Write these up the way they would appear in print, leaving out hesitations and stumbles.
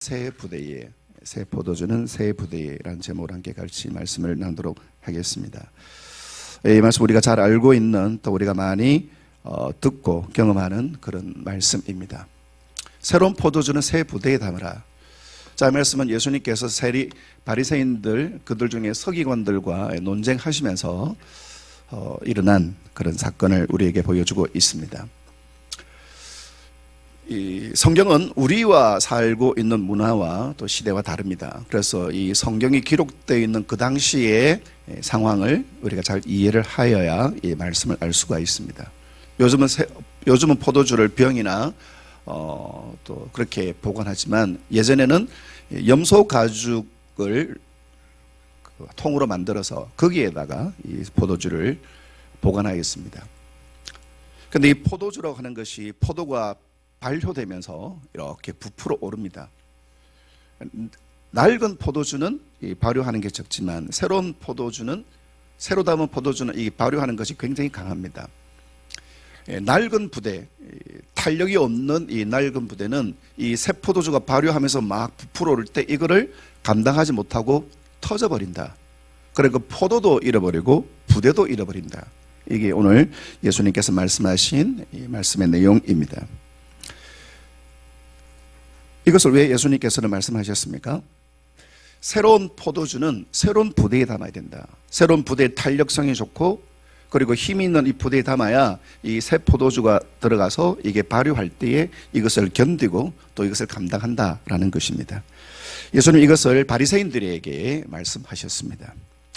새 부대에, 새 포도주는 새 부대에라는 제목으로 함께 같이 말씀을 나누도록 하겠습니다. 이 말씀 우리가 잘 알고 있는, 또 우리가 많이 듣고 경험하는 그런 말씀입니다. 새로운 포도주는 새 부대에 담으라. 자, 이 말씀은 예수님께서 바리새인들, 그들 중에 서기관들과 논쟁하시면서 일어난 그런 사건을 우리에게 보여주고 있습니다. 이 성경은 우리와 살고 있는 문화와 또 시대와 다릅니다. 그래서 이 성경이 기록되어 있는 그 당시의 상황을 우리가 잘 이해를 하여야 이 말씀을 알 수가 있습니다. 요즘은 포도주를 병이나 또 그렇게 보관하지만, 예전에는 염소 가죽을 통으로 만들어서 거기에다가 이 포도주를 보관하였습니다. 그런데 이 포도주라고 하는 것이 포도가 발효되면서 이렇게 부풀어 오릅니다. 낡은 포도주는 발효하는 게 적지만, 새로 담은 포도주는 이 발효하는 것이 굉장히 강합니다. 낡은 부대, 탄력이 없는 이 낡은 부대는 이 새 포도주가 발효하면서 막 부풀어 오를 때 이거를 감당하지 못하고 터져버린다. 그러니까 포도도 잃어버리고 부대도 잃어버린다. 이게 오늘 예수님께서 말씀하신 이 말씀의 내용입니다. 이것을 왜 예수님께서는 말씀하셨습니까? 새로운 포도주는 새로운 부대에 담아야 된다. 새로운 부대의 탄력성이 좋고, 그리고 힘이 있는 이 부대에 담아야 이 새 포도주가 들어가서 이게 발효할 때에 이것을 견디고 또 이것을 감당한다라는 것입니다. 예수님 이것을 바리새인들에게 말씀하셨습니다.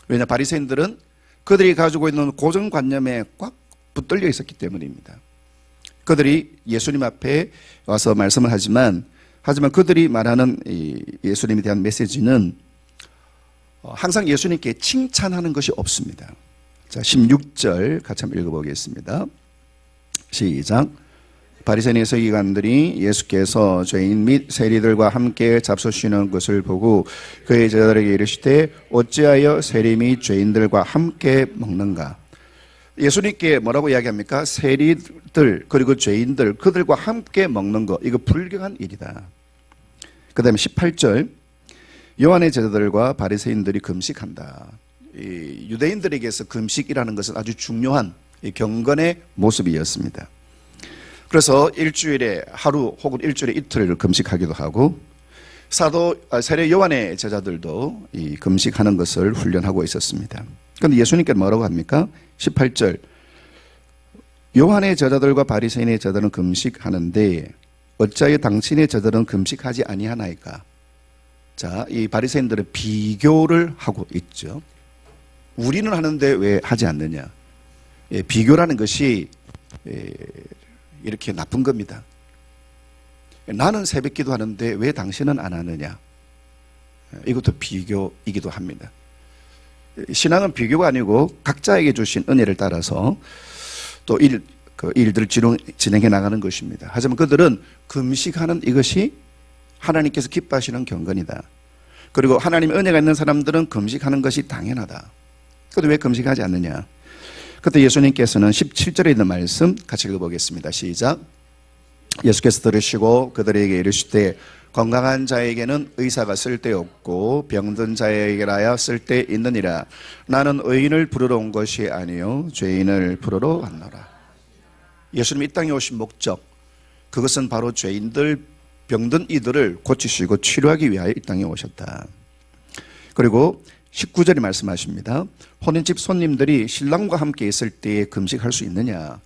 왜냐, 바리새인들은 그들이 가지고 있는 고정관념에 꽉 붙들려 있었기 때문입니다. 그들이 예수님 앞에 와서 말씀을 하지만 그들이 말하는 이 예수님에 대한 메시지는 항상 예수님께 칭찬하는 것이 없습니다. 자, 16절 같이 한번 읽어보겠습니다. 시작. 바리새인 서기관들이 예수께서 죄인 및 세리들과 함께 잡수시는 것을 보고 그의 제자들에게 이르시되 어찌하여 세리 및 죄인들과 함께 먹는가? 예수님께 뭐라고 이야기합니까? 세리들 그리고 죄인들, 그들과 함께 먹는 것, 이거 불경한 일이다. 그 다음에 18절, 요한의 제자들과 바리새인들이 금식한다. 이 유대인들에게서 금식이라는 것은 아주 중요한 경건의 모습이었습니다. 그래서 일주일에 하루 혹은 일주일에 이틀을 금식하기도 하고, 세례 요한의 제자들도 이 금식하는 것을 훈련하고 있었습니다. 그런데 예수님께서 뭐라고 합니까? 18절, 요한의 제자들과 바리새인의 제자들은 금식하는데 어찌하여 당신의 제자들은 금식하지 아니하나이까? 자, 이 바리새인들은 비교를 하고 있죠. 우리는 하는데 왜 하지 않느냐? 비교라는 것이 이렇게 나쁜 겁니다. 나는 새벽기도 하는데 왜 당신은 안 하느냐? 이것도 비교이기도 합니다. 신앙은 비교가 아니고 각자에게 주신 은혜를 따라서 또 일들을 진행해 나가는 것입니다. 하지만 그들은 금식하는 이것이 하나님께서 기뻐하시는 경건이다. 그리고 하나님의 은혜가 있는 사람들은 금식하는 것이 당연하다. 그런데 왜 금식하지 않느냐? 그때 예수님께서는 17절에 있는 말씀 같이 읽어보겠습니다. 시작. 예수께서 들으시고 그들에게 이르시되 건강한 자에게는 의사가 쓸데없고 병든 자에게라야 쓸데있느니라. 나는 의인을 부르러 온 것이 아니요 죄인을 부르러 왔노라. 예수님이 이 땅에 오신 목적, 그것은 바로 죄인들, 병든 이들을 고치시고 치료하기 위하여 이 땅에 오셨다. 그리고 19절이 말씀하십니다. 혼인집 손님들이 신랑과 함께 있을 때에 금식할 수 있느냐?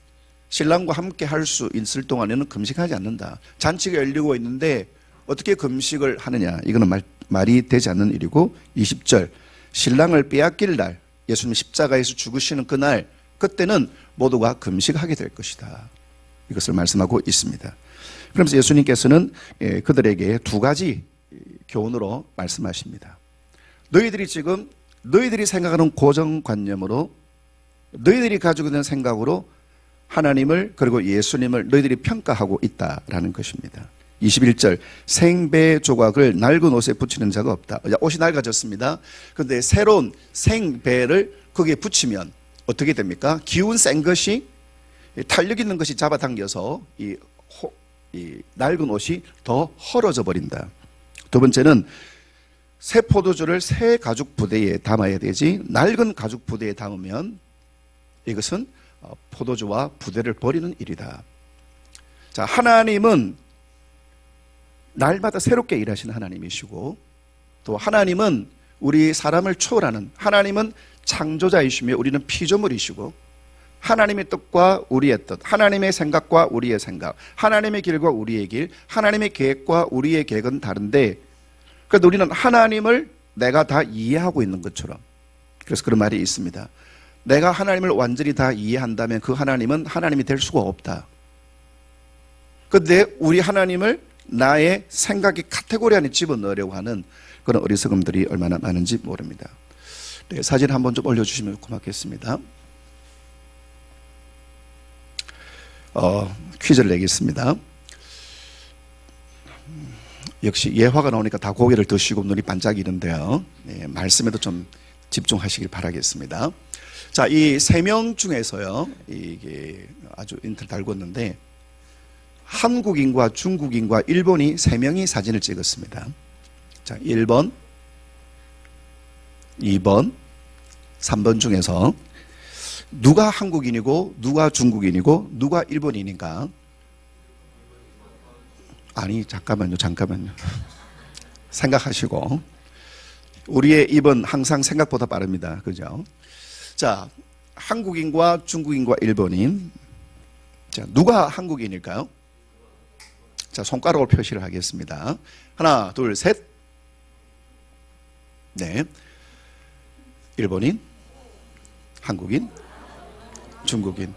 신랑과 함께 할 수 있을 동안에는 금식하지 않는다. 잔치가 열리고 있는데 어떻게 금식을 하느냐? 이거는 말이 되지 않는 일이고, 20절, 신랑을 빼앗길 날, 예수님 십자가에서 죽으시는 그날, 그때는 모두가 금식하게 될 것이다. 이것을 말씀하고 있습니다. 그러면서 예수님께서는 그들에게 두 가지 교훈으로 말씀하십니다. 너희들이 생각하는 고정관념으로, 너희들이 가지고 있는 생각으로 하나님을 그리고 예수님을 너희들이 평가하고 있다라는 것입니다. 21절, 생배 조각을 낡은 옷에 붙이는 자가 없다. 옷이 낡아졌습니다. 그런데 새로운 생배를 거기에 붙이면 어떻게 됩니까? 기운 센 것이, 탄력 있는 것이 잡아당겨서 이 낡은 옷이 더 헐어져 버린다. 두 번째는 새 포도주를 새 가죽 부대에 담아야 되지 낡은 가죽 부대에 담으면 이것은 포도주와 부대를 버리는 일이다. 자, 하나님은 날마다 새롭게 일하시는 하나님이시고 또 하나님은 우리 사람을 초월하는 하나님은 창조자이시며 우리는 피조물이시고 하나님의 뜻과 우리의 뜻, 하나님의 생각과 우리의 생각, 하나님의 길과 우리의 길, 하나님의 계획과 우리의 계획은 다른데 그래도 우리는 하나님을 내가 다 이해하고 있는 것처럼 그래서 그런 말이 있습니다. 내가 하나님을 완전히 다 이해한다면 그 하나님은 하나님이 될 수가 없다. 그런데 우리 하나님을 나의 생각의 카테고리 안에 집어넣으려고 하는 그런 어리석음들이 얼마나 많은지 모릅니다. 네, 사진 한번 좀 올려주시면 고맙겠습니다. 퀴즈를 내겠습니다. 역시 예화가 나오니까 다 고개를 드시고 눈이 반짝이는데요. 네, 말씀에도 좀 집중하시길 바라겠습니다. 자, 이 세 명 중에서요, 이게 아주 인터넷 달궜는데 한국인과 중국인과 일본이 세 명이 사진을 찍었습니다. 자, 1번, 2번, 3번 중에서 누가 한국인이고 누가 중국인이고 누가 일본인인가? 아니, 잠깐만요. 생각하시고. 우리의 입은 항상 생각보다 빠릅니다. 그죠? 자, 한국인과 중국인과 일본인. 자, 누가 한국인일까요? 자, 손가락으로 표시를 하겠습니다. 하나, 둘, 셋. 네. 일본인, 한국인, 중국인.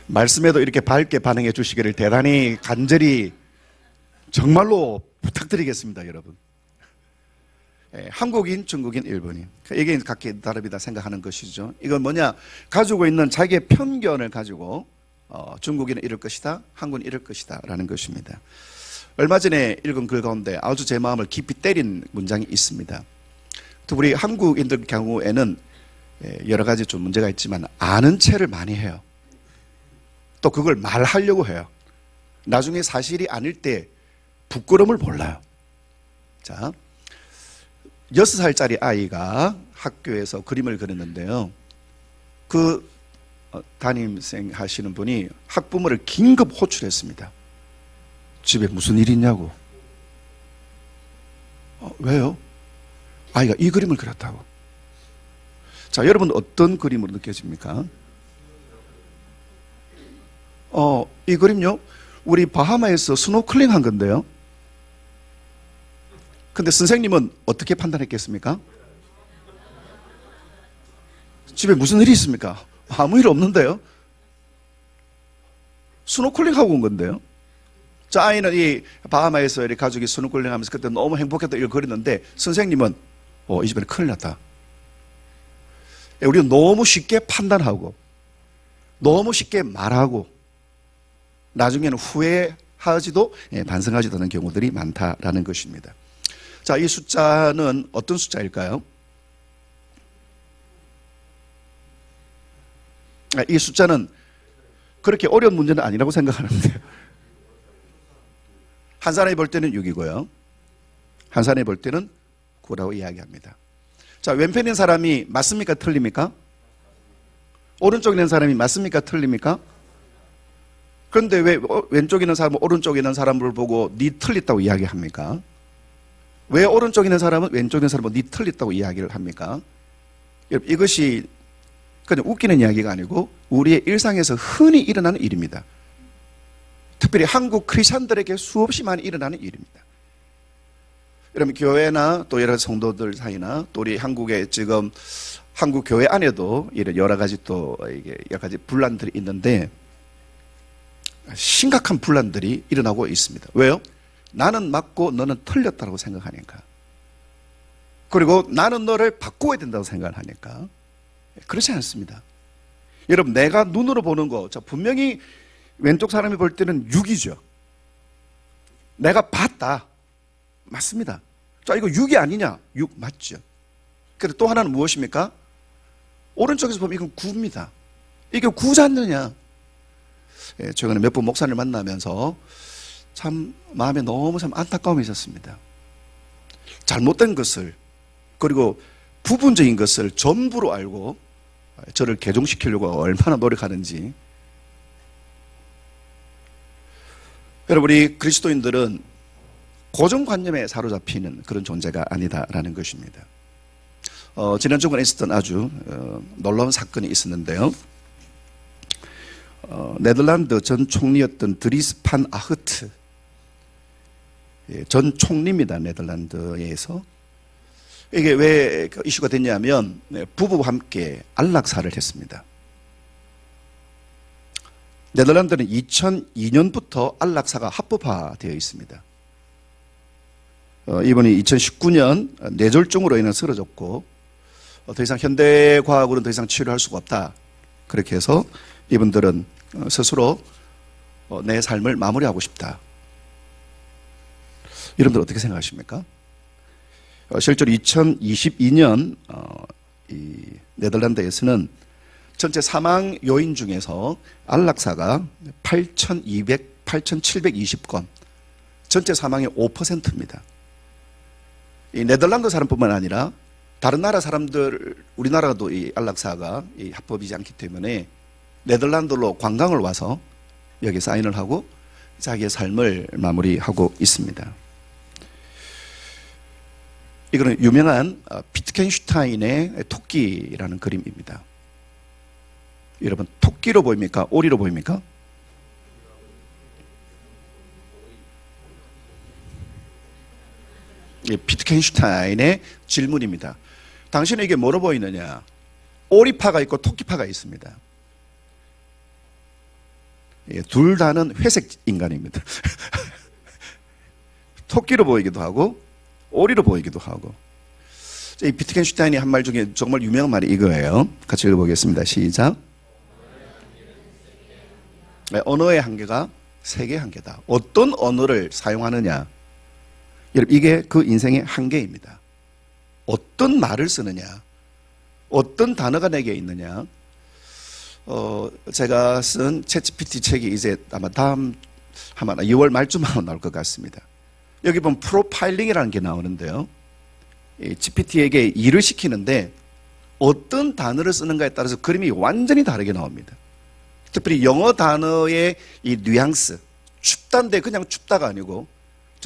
말씀에도 이렇게 밝게 반응해 주시기를 대단히 간절히 정말로 부탁드리겠습니다, 여러분. 예, 한국인, 중국인, 일본인. 이게 각기 다르다 생각하는 것이죠. 이건 뭐냐? 가지고 있는 자기의 편견을 가지고 중국인은 이럴 것이다, 한국은 이럴 것이다 라는 것입니다. 얼마 전에 읽은 글 가운데 아주 제 마음을 깊이 때린 문장이 있습니다. 또 우리 한국인들 경우에는 여러 가지 좀 문제가 있지만 아는 체를 많이 해요. 또 그걸 말하려고 해요. 나중에 사실이 아닐 때 부끄러움을 몰라요. 자, 6살짜리 아이가 학교에서 그림을 그렸는데요. 그 담임생 하시는 분이 학부모를 긴급 호출했습니다. 집에 무슨 일이 있냐고. 왜요? 아이가 이 그림을 그렸다고. 자, 여러분 어떤 그림으로 느껴집니까? 이 그림요, 우리 바하마에서 스노클링 한 건데요. 근데 선생님은 어떻게 판단했겠습니까? 집에 무슨 일이 있습니까? 아무 일 없는데요. 스노클링 하고 온 건데요. 자, 아이는 이 바하마에서 이렇게 가족이 스노클링 하면서 그때 너무 행복했다 이걸 그렸는데 선생님은 이 집에는 큰일 났다. 우리는 너무 쉽게 판단하고 너무 쉽게 말하고 나중에는 후회하지도 반성하지도 않는 경우들이 많다라는 것입니다. 자, 이 숫자는 어떤 숫자일까요? 이 숫자는 그렇게 어려운 문제는 아니라고 생각하는데 한 사람이 볼 때는 6이고요. 한 사람이 볼 때는 9라고 이야기합니다. 자, 왼편에 있는 사람이 맞습니까? 틀립니까? 오른쪽에 있는 사람이 맞습니까? 틀립니까? 그런데 왜 왼쪽에 있는 사람은 오른쪽에 있는 사람을 보고 니 틀렸다고 이야기합니까? 왜 오른쪽에 있는 사람은 왼쪽에 있는 사람은 니 틀렸다고 이야기를 합니까? 이것이 그냥 웃기는 이야기가 아니고 우리의 일상에서 흔히 일어나는 일입니다. 특별히 한국 크리스천들에게 수없이 많이 일어나는 일입니다. 여러분, 교회나 또 여러 성도들 사이나 또 우리 한국에 지금 한국 교회 안에도 이런 여러 가지 또 이게 여러 가지 분란들이 있는데 심각한 분란들이 일어나고 있습니다. 왜요? 나는 맞고 너는 틀렸다고 생각하니까. 그리고 나는 너를 바꿔야 된다고 생각을 하니까. 그렇지 않습니다. 여러분, 내가 눈으로 보는 거, 분명히 왼쪽 사람이 볼 때는 6이죠. 내가 봤다. 맞습니다. 자, 이거 6이 아니냐? 6 맞죠. 그런데 또 하나는 무엇입니까? 오른쪽에서 보면 이건 9입니다. 이게 9지 않느냐? 최근에 몇 분 목사를 만나면서 참 마음에 너무 참 안타까움이 있었습니다. 잘못된 것을, 그리고 부분적인 것을 전부로 알고 저를 개종시키려고 얼마나 노력하는지. 여러분, 우리 그리스도인들은 고정관념에 사로잡히는 그런 존재가 아니다라는 것입니다. 지난 주간에 있었던 아주 놀라운 사건이 있었는데요. 네덜란드 전 총리였던 드리스 판 아흐트, 전 총리입니다. 네덜란드에서. 이게 왜 이슈가 됐냐면 부부와 함께 안락사를 했습니다. 네덜란드는 2002년부터 안락사가 합법화되어 있습니다. 이분이 2019년 뇌졸중으로 인해 쓰러졌고 더 이상 현대과학으로는 더 이상 치료할 수가 없다. 그렇게 해서 이분들은 스스로 내 삶을 마무리하고 싶다. 여러분들 어떻게 생각하십니까? 실제로 2022년 이 네덜란드에서는 전체 사망 요인 중에서 안락사가 8,720건, 전체 사망의 5%입니다. 이 네덜란드 사람뿐만 아니라 다른 나라 사람들, 우리나라도 이 안락사가 합법이지 않기 때문에 네덜란드로 관광을 와서 여기 사인을 하고 자기의 삶을 마무리하고 있습니다. 이거는 유명한 비트겐슈타인의 토끼라는 그림입니다. 여러분, 토끼로 보입니까? 오리로 보입니까? 비트겐슈타인의 질문입니다. 당신은 이게 뭐로 보이느냐? 오리파가 있고 토끼파가 있습니다. 둘 다는 회색 인간입니다. 토끼로 보이기도 하고 오리로 보이기도 하고. 이 비트겐슈타인이 한 말 중에 정말 유명한 말이 이거예요. 같이 읽어보겠습니다. 시작. 언어의 한계가 세계의 한계다. 어떤 언어를 사용하느냐, 여러분, 이게 그 인생의 한계입니다. 어떤 말을 쓰느냐, 어떤 단어가 내게 있느냐. 제가 쓴 챗GPT 책이 이제 아마 다음 2월 말쯤 하면 나올 것 같습니다. 여기 보면 프로파일링이라는 게 나오는데요. 이 GPT에게 일을 시키는데 어떤 단어를 쓰는가에 따라서 그림이 완전히 다르게 나옵니다. 특별히 영어 단어의 이 뉘앙스, 춥다인데 그냥 춥다가 아니고,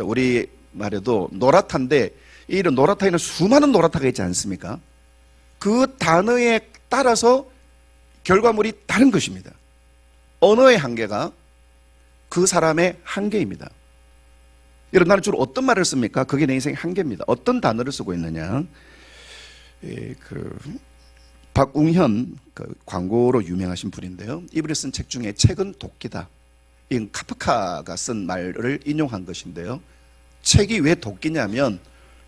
우리 말에도 노랗다인데 이런 노랗다에는 수많은 노랗다가 있지 않습니까? 그 단어에 따라서 결과물이 다른 것입니다. 언어의 한계가 그 사람의 한계입니다. 여러분, 나는 주로 어떤 말을 씁니까? 그게 내 인생의 한계입니다. 어떤 단어를 쓰고 있느냐. 박웅현, 광고로 유명하신 분인데요. 이분이 쓴 책 중에 책은 도끼다. 이건 카프카가 쓴 말을 인용한 것인데요. 책이 왜 도끼냐면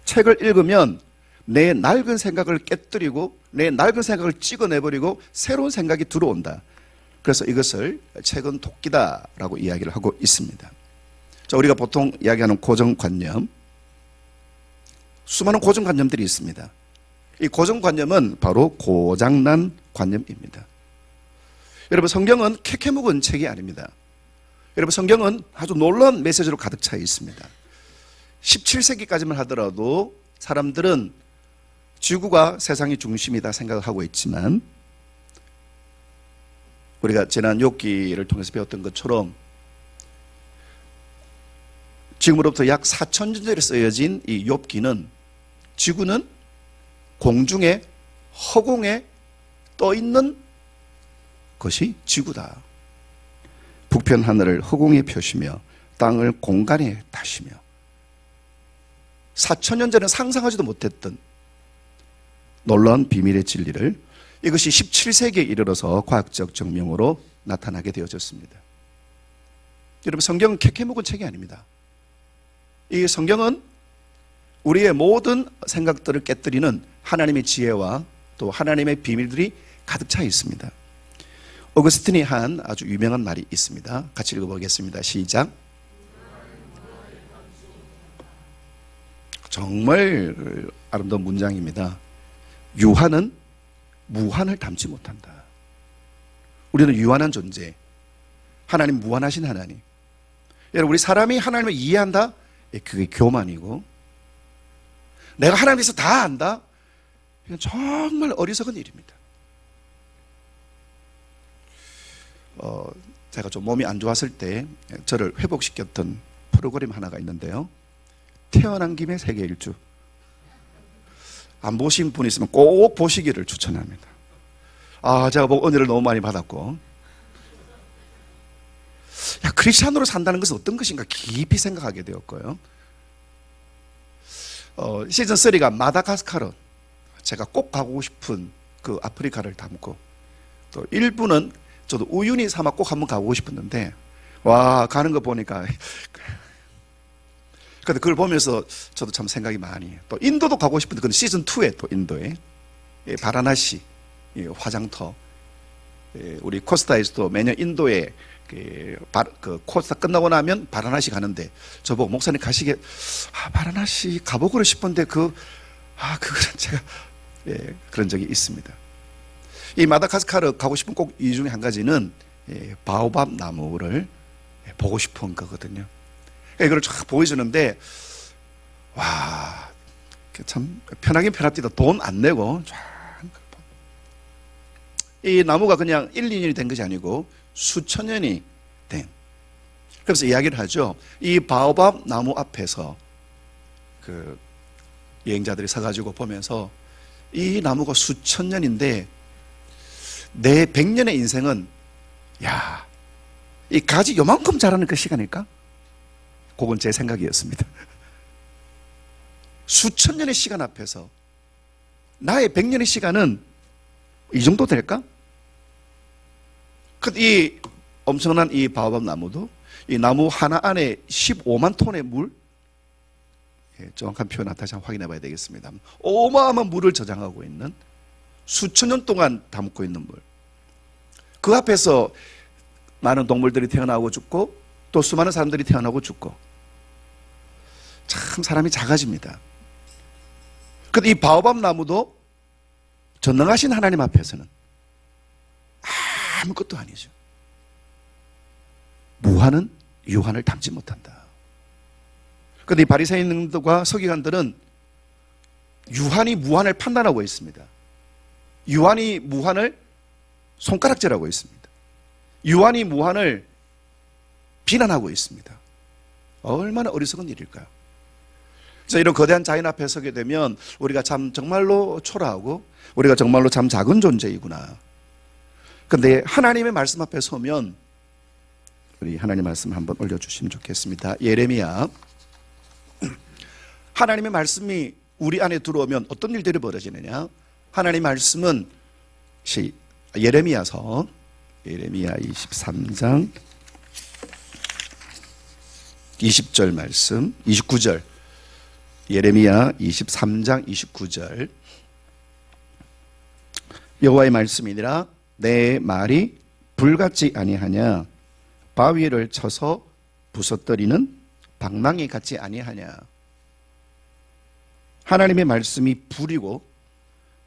책을 읽으면 내 낡은 생각을 깨뜨리고 내 낡은 생각을 찍어내버리고 새로운 생각이 들어온다. 그래서 이것을 책은 도끼다라고 이야기를 하고 있습니다. 자, 우리가 보통 이야기하는 고정관념, 수많은 고정관념들이 있습니다. 이 고정관념은 바로 고장난 관념입니다. 여러분, 성경은 캐캐묵은 책이 아닙니다. 여러분, 성경은 아주 놀라운 메시지로 가득 차 있습니다. 17세기까지만 하더라도 사람들은 지구가 세상의 중심이다 생각하고 있지만, 우리가 지난 욥기를 통해서 배웠던 것처럼 지금으로부터 약 4,000년 전에 쓰여진 이 욥기는 지구는 공중에, 허공에 떠 있는 것이 지구다. 북편 하늘을 허공에 펴시며 땅을 공간에 다시며. 4,000년 전에 상상하지도 못했던 놀라운 비밀의 진리를 이것이 17세기에 이르러서 과학적 증명으로 나타나게 되어졌습니다. 여러분, 성경은 캐캐묵은 책이 아닙니다. 이 성경은 우리의 모든 생각들을 깨뜨리는 하나님의 지혜와 또 하나님의 비밀들이 가득 차 있습니다. 오거스틴이 한 아주 유명한 말이 있습니다. 같이 읽어보겠습니다. 시작. 정말 아름다운 문장입니다. 유한은 무한을 담지 못한다. 우리는 유한한 존재, 하나님 무한하신 하나님. 여러분, 우리 사람이 하나님을 이해한다? 그게 교만이고, 내가 하나님에 대해서 다 안다? 이건 정말 어리석은 일입니다. 제가 좀 몸이 안 좋았을 때 저를 회복시켰던 프로그램 하나가 있는데요. 태어난 김에 세계 일주. 안 보신 분 있으면 꼭 보시기를 추천합니다. 제가 보고 은혜를 너무 많이 받았고, 크리스찬으로 산다는 것은 어떤 것인가 깊이 생각하게 되었고요. 시즌 3가 마다가스카르, 제가 꼭 가고 싶은 그 아프리카를 담고, 또 1부는 저도 우연히 삼아 꼭 한번 가고 싶었는데, 가는 거 보니까 근데 그걸 보면서 저도 참 생각이 많이 해요. 또 인도도 가고 싶은데, 그건 시즌 2에 또 인도에 바라나시 화장터, 우리 코스타에서도 매년 인도에 그 코스타 끝나고 나면 바라나시 가는데, 저보고 목사님 가시게, 바라나시 가보고 싶은데 그거는 제가 그런 적이 있습니다. 이 마다가스카르 가고 싶은 꼭 이유 중에 한 가지는 바오밥 나무를 보고 싶은 거거든요. 이걸 쫙 보여주는데, 참 편하긴 편합니다. 돈 안 내고 쫙. 이 나무가 그냥 1, 2년이 된 것이 아니고 수천 년이 된. 그래서 이야기를 하죠. 이 바오밥 나무 앞에서 그 여행자들이 서가지고 보면서, 이 나무가 수천 년인데 내 100년의 인생은 이 가지 요만큼 자라는 그 시간일까? 그건 제 생각이었습니다. 수천 년의 시간 앞에서 나의 100년의 시간은 이 정도 될까? 이 엄청난 이 바오밥 나무도, 이 나무 하나 안에 15만 톤의 물, 정확한 표현 다시 한번 확인해 봐야 되겠습니다. 어마어마한 물을 저장하고 있는, 수천 년 동안 담고 있는 물. 그 앞에서 많은 동물들이 태어나고 죽고, 또 수많은 사람들이 태어나고 죽고, 참 사람이 작아집니다. 근데 이 바오밥 나무도 전능하신 하나님 앞에서는 아무것도 아니죠. 무한은 유한을 담지 못한다. 그런데 이 바리새인들과 서기관들은 유한이 무한을 판단하고 있습니다. 유한이 무한을 손가락질하고 있습니다. 유한이 무한을 비난하고 있습니다. 얼마나 어리석은 일일까요? 이런 거대한 자연 앞에 서게 되면 우리가 참 정말로 초라하고, 우리가 정말로 참 작은 존재이구나. 그런데 하나님의 말씀 앞에 서면, 우리 하나님 말씀 한번 올려주시면 좋겠습니다. 예레미야. 하나님의 말씀이 우리 안에 들어오면 어떤 일들이 벌어지느냐? 하나님의 말씀은 예레미야서, 예레미야 23장 20절 말씀, 29절, 예레미야 23장 29절. 여호와의 말씀이니라. 내 말이 불같지 아니하냐? 바위를 쳐서 부서뜨리는 방망이 같지 아니하냐? 하나님의 말씀이 불이고,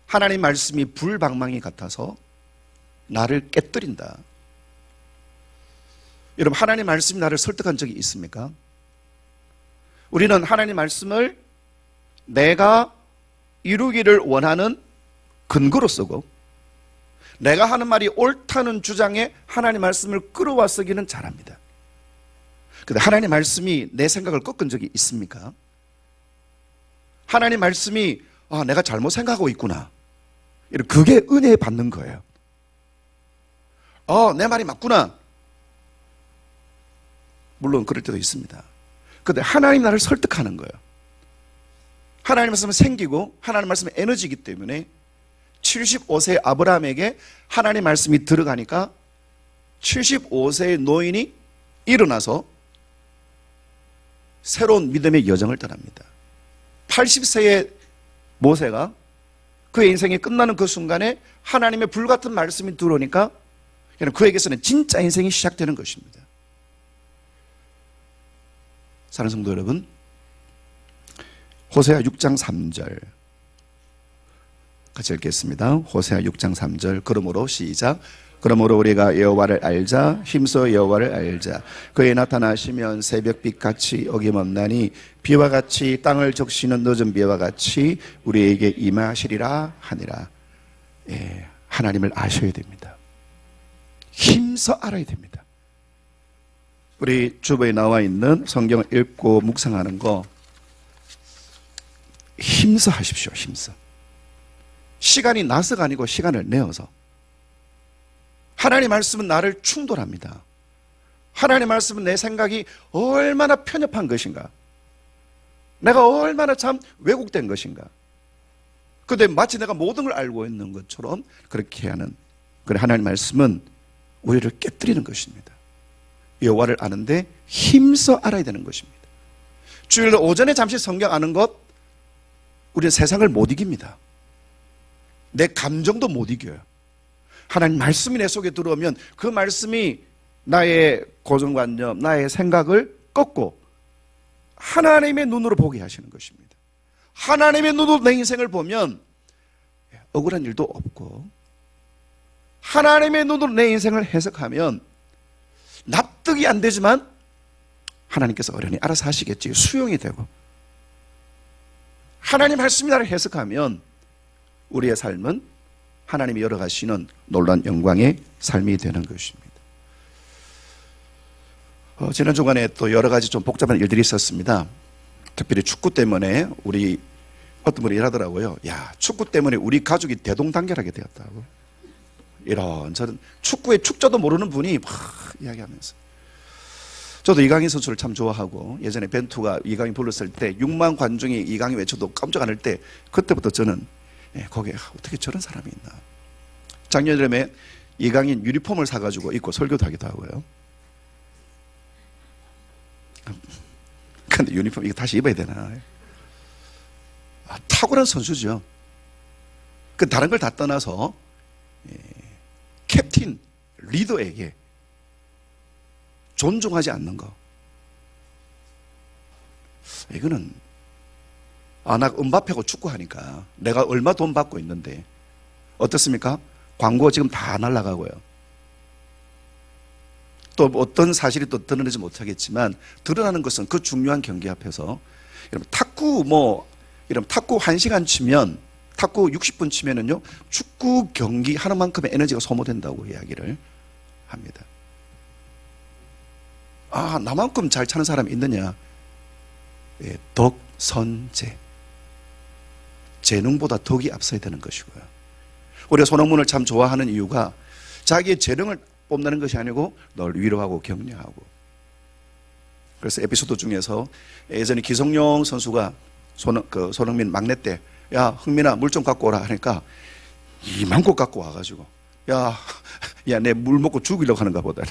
하나님의 말씀이 불방망이 같아서 나를 깨뜨린다. 여러분, 하나님의 말씀이 나를 설득한 적이 있습니까? 우리는 하나님의 말씀을 내가 이루기를 원하는 근거로 쓰고, 내가 하는 말이 옳다는 주장에 하나님의 말씀을 끌어와 쓰기는 잘합니다. 그런데 하나님의 말씀이 내 생각을 꺾은 적이 있습니까? 하나님의 말씀이 내가 잘못 생각하고 있구나, 그게 은혜 받는 거예요. 내 말이 맞구나. 물론 그럴 때도 있습니다. 그런데 하나님 나를 설득하는 거예요. 하나님 말씀은 생기고 하나님 말씀은 에너지이기 때문에 75세 아브라함에게 하나님 말씀이 들어가니까 75세의 노인이 일어나서 새로운 믿음의 여정을 떠납니다. 80세의 모세가 그의 인생이 끝나는 그 순간에 하나님의 불같은 말씀이 들어오니까 그에게서는 진짜 인생이 시작되는 것입니다. 사랑하는 성도 여러분, 호세아 6장 3절, 같이 읽겠습니다. 호세아 6장 3절. 그러므로 시작. 그러므로 우리가 여호와를 알자. 힘써 여호와를 알자. 그의 나타나시면 새벽빛같이 어김없나니 비와 같이 땅을 적시는 늦은 비와 같이 우리에게 임하시리라 하니라. 예, 하나님을 아셔야 됩니다. 힘써 알아야 됩니다. 우리 주변에 나와 있는 성경을 읽고 묵상하는 거 힘써 하십시오. 힘써. 시간이 나서가 아니고 시간을 내어서. 하나님 말씀은 나를 충돌합니다. 하나님 말씀은 내 생각이 얼마나 편협한 것인가, 내가 얼마나 참 왜곡된 것인가. 그런데 마치 내가 모든 걸 알고 있는 것처럼 그렇게 하는, 그래 하나님 말씀은 우리를 깨뜨리는 것입니다. 여호와를 아는데 힘써 알아야 되는 것입니다. 주일 오전에 잠시 성경 아는 것, 우리는 세상을 못 이깁니다. 내 감정도 못 이겨요. 하나님 말씀이 내 속에 들어오면 그 말씀이 나의 고정관념, 나의 생각을 꺾고 하나님의 눈으로 보게 하시는 것입니다. 하나님의 눈으로 내 인생을 보면 억울한 일도 없고, 하나님의 눈으로 내 인생을 해석하면 납득이 안 되지만 하나님께서 어련히 알아서 하시겠지, 수용이 되고, 하나님 말씀이 나를 해석하면 우리의 삶은 하나님이 열어가시는 놀라운 영광의 삶이 되는 것입니다. 지난 주간에 또 여러 가지 좀 복잡한 일들이 있었습니다. 특별히 축구 때문에 우리 어떤 분이 이러더라고요. 야, 축구 때문에 우리 가족이 대동단결하게 되었다고. 이런저런 축구의 축자도 모르는 분이 막 이야기하면서. 저도 이강인 선수를 참 좋아하고, 예전에 벤투가 이강인 불렀을 때 6만 관중이 이강인 외쳐도 깜짝 않을 때, 그때부터 저는 거기에 어떻게 저런 사람이 있나. 작년 여름에 이강인 유니폼을 사가지고 입고 설교도 하기도 하고요. 근데 유니폼 이거 다시 입어야 되나. 탁월한 선수죠. 그 다른 걸 다 떠나서 캡틴, 리더에게 존중하지 않는 거, 이거는 나 음바페고 축구하니까 내가 얼마 돈 받고 있는데 어떻습니까? 광고 지금 다 날아가고요. 또 어떤 사실이 또 드러내지 못하겠지만 드러나는 것은 그 중요한 경기 앞에서, 여러분 탁구 이러면 탁구 1시간 치면, 탁구 60분 치면은요, 축구 경기 하는 만큼의 에너지가 소모된다고 이야기를 합니다. 나만큼 잘 차는 사람이 있느냐? 덕, 선, 재. 재능보다 덕이 앞서야 되는 것이고요. 우리가 손흥민을 참 좋아하는 이유가 자기의 재능을 뽐내는 것이 아니고 널 위로하고 격려하고. 그래서 에피소드 중에서 예전에 기성용 선수가 손흥민 막내 때, 야 흥민아 물 좀 갖고 오라 하니까 이만큼 갖고 와가지고, 야 내 물 먹고 죽이려고 하는가 보다.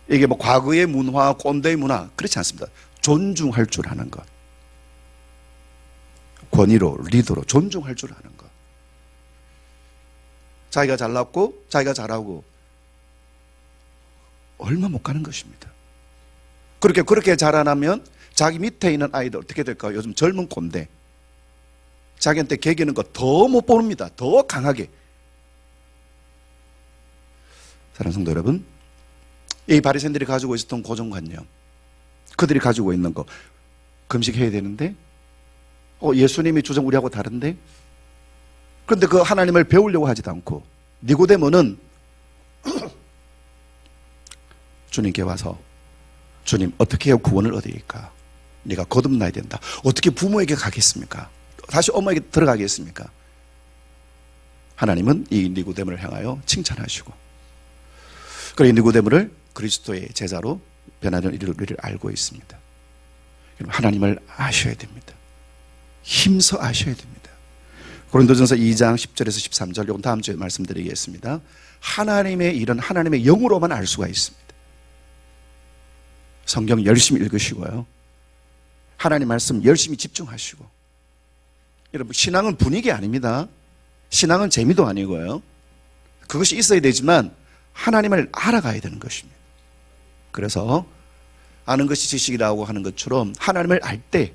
이게 뭐 과거의 문화, 꼰대의 문화, 그렇지 않습니다. 존중할 줄 아는 것, 권위로, 리더로 존중할 줄 아는 것. 자기가 잘났고 자기가 잘하고 얼마 못 가는 것입니다. 그렇게 자라나면 자기 밑에 있는 아이들 어떻게 될까요? 요즘 젊은 꼰대, 자기한테 개기는 거 더 못 보릅니다. 더 강하게. 사랑하는 성도 여러분, 이 바리새인들이 가지고 있었던 고정관념, 그들이 가지고 있는 거, 금식해야 되는데 예수님이 주장 우리하고 다른데, 그런데 그 하나님을 배우려고 하지도 않고, 니고데모는 주님께 와서, 주님 어떻게 해야 구원을 얻으리까? 네가 거듭나야 된다. 어떻게 부모에게 가겠습니까? 다시 엄마에게 들어가겠습니까? 하나님은 이 니고데모를 향하여 칭찬하시고, 그리고 니고데모를 그리스도의 제자로 변화되는 일을 알고 있습니다. 하나님을 아셔야 됩니다. 힘써 아셔야 됩니다. 고린도전서 2장 10절에서 13절, 이건 다음 주에 말씀드리겠습니다. 하나님의 일은 하나님의 영으로만 알 수가 있습니다. 성경 열심히 읽으시고요, 하나님 말씀 열심히 집중하시고. 여러분, 신앙은 분위기 아닙니다. 신앙은 재미도 아니고요, 그것이 있어야 되지만 하나님을 알아가야 되는 것입니다. 그래서 아는 것이 지식이라고 하는 것처럼 하나님을 알 때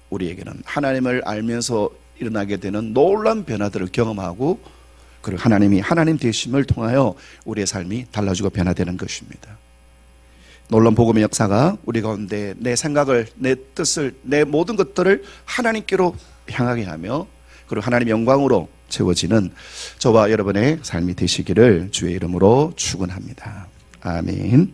우리에게는 하나님을 알면서 일어나게 되는 놀라운 변화들을 경험하고, 그리고 하나님이 하나님 되심을 통하여 우리의 삶이 달라지고 변화되는 것입니다. 놀라운 복음의 역사가 우리 가운데 내 생각을, 내 뜻을, 내 모든 것들을 하나님께로 향하게 하며, 그리고 하나님 영광으로 채워지는 저와 여러분의 삶이 되시기를 주의 이름으로 축원합니다. 아멘.